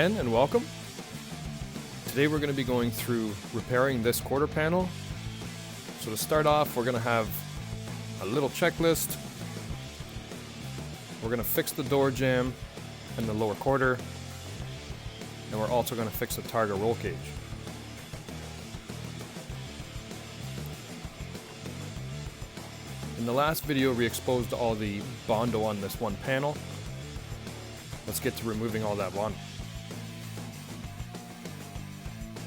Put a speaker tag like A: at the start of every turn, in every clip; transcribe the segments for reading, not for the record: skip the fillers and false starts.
A: again and welcome. Today we're going to be going through repairing this quarter panel. So to start off, we're going to have a little checklist. We're going to fix the door jamb and the lower quarter, and we're also going to fix the targa roll cage. In the last video we exposed all the Bondo on this one panel. Let's get to removing all that one.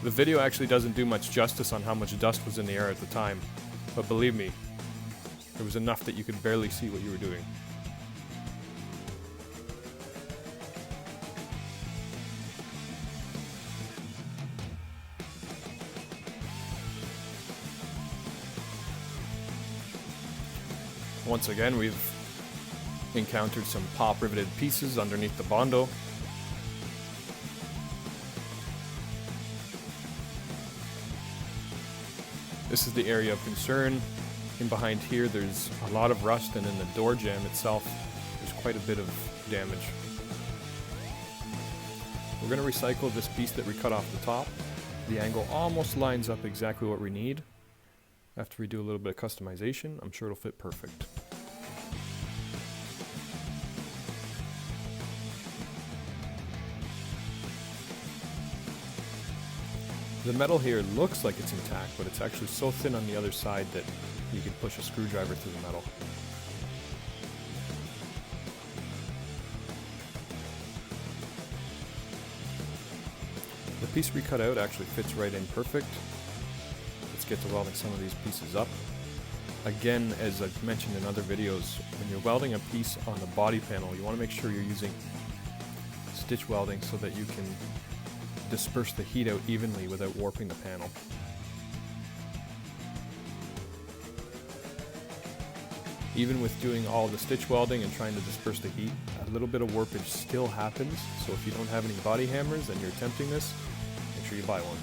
A: The video actually doesn't do much justice on how much dust was in the air at the time, but believe me, it was enough that you could barely see what you were doing. Once again, we've encountered some pop riveted pieces underneath the Bondo. This is the area of concern. In behind here there's a lot of rust, and in the door jamb itself there's quite a bit of damage. We're going to recycle this piece that we cut off the top. The angle almost lines up exactly what we need. After we do a little bit of customization, I'm sure it'll fit perfect. The metal here looks like it's intact, but it's actually so thin on the other side that you can push a screwdriver through the metal. The piece we cut out actually fits right in perfect. Let's get to welding some of these pieces up. Again, as I've mentioned in other videos, when you're welding a piece on the body panel, you want to make sure you're using stitch welding so that you can disperse the heat out evenly without warping the panel. Even with doing all the stitch welding and trying to disperse the heat, a little bit of warpage still happens, so if you don't have any body hammers and you're attempting this, make sure you buy one.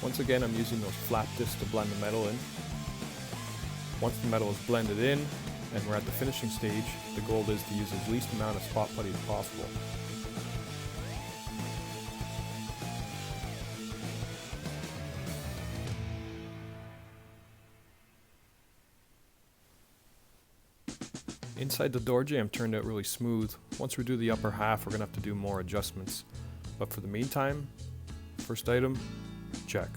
A: Once again, I'm using those flat discs to blend the metal in. Once the metal is blended in and we're at the finishing stage, the goal is to use as least amount of spot putty as possible. Inside the door jamb turned out really smooth. Once we do the upper half, we're going to have to do more adjustments. But for the meantime, first item, check.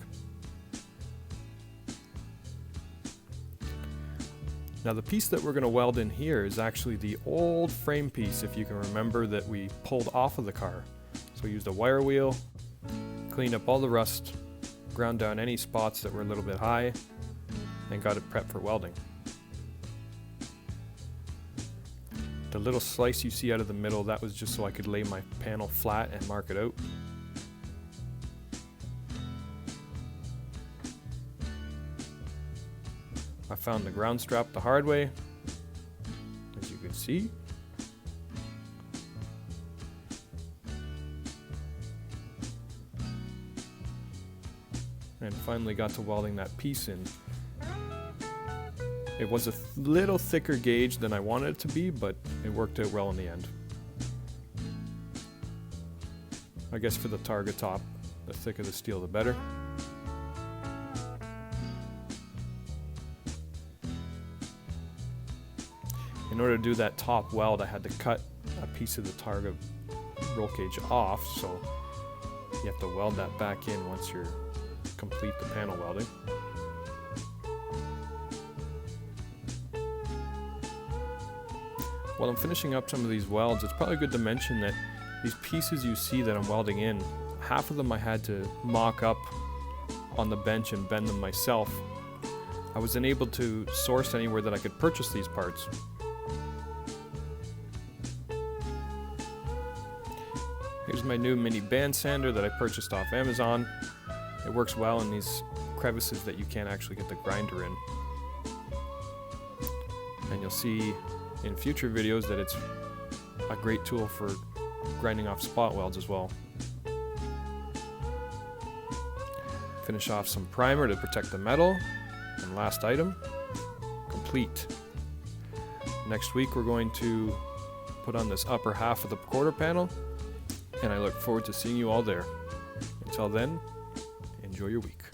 A: Now the piece that we're going to weld in here is actually the old frame piece, if you can remember, that we pulled off of the car. So we used a wire wheel, cleaned up all the rust, ground down any spots that were a little bit high, and got it prepped for welding. The little slice you see out of the middle, that was just so I could lay my panel flat and mark it out. I found the ground strap the hard way, as you can see. And finally got to welding that piece in. It was a little thicker gauge than I wanted it to be, but it worked out well in the end. I guess for the targa top, the thicker the steel the better. In order to do that top weld, I had to cut a piece of the targa roll cage off, so you have to weld that back in once you complete the panel welding. While I'm finishing up some of these welds, it's probably good to mention that these pieces you see that I'm welding in, half of them I had to mock up on the bench and bend them myself. I was unable to source anywhere that I could purchase these parts. Here's my new mini band sander that I purchased off Amazon. It works well in these crevices that you can't actually get the grinder in. And you'll see in future videos that it's a great tool for grinding off spot welds as well. Finish off some primer to protect the metal, And last item, complete. Next week we're going to put on this upper half of the quarter panel, and I look forward to seeing you all there. Until then, enjoy your week.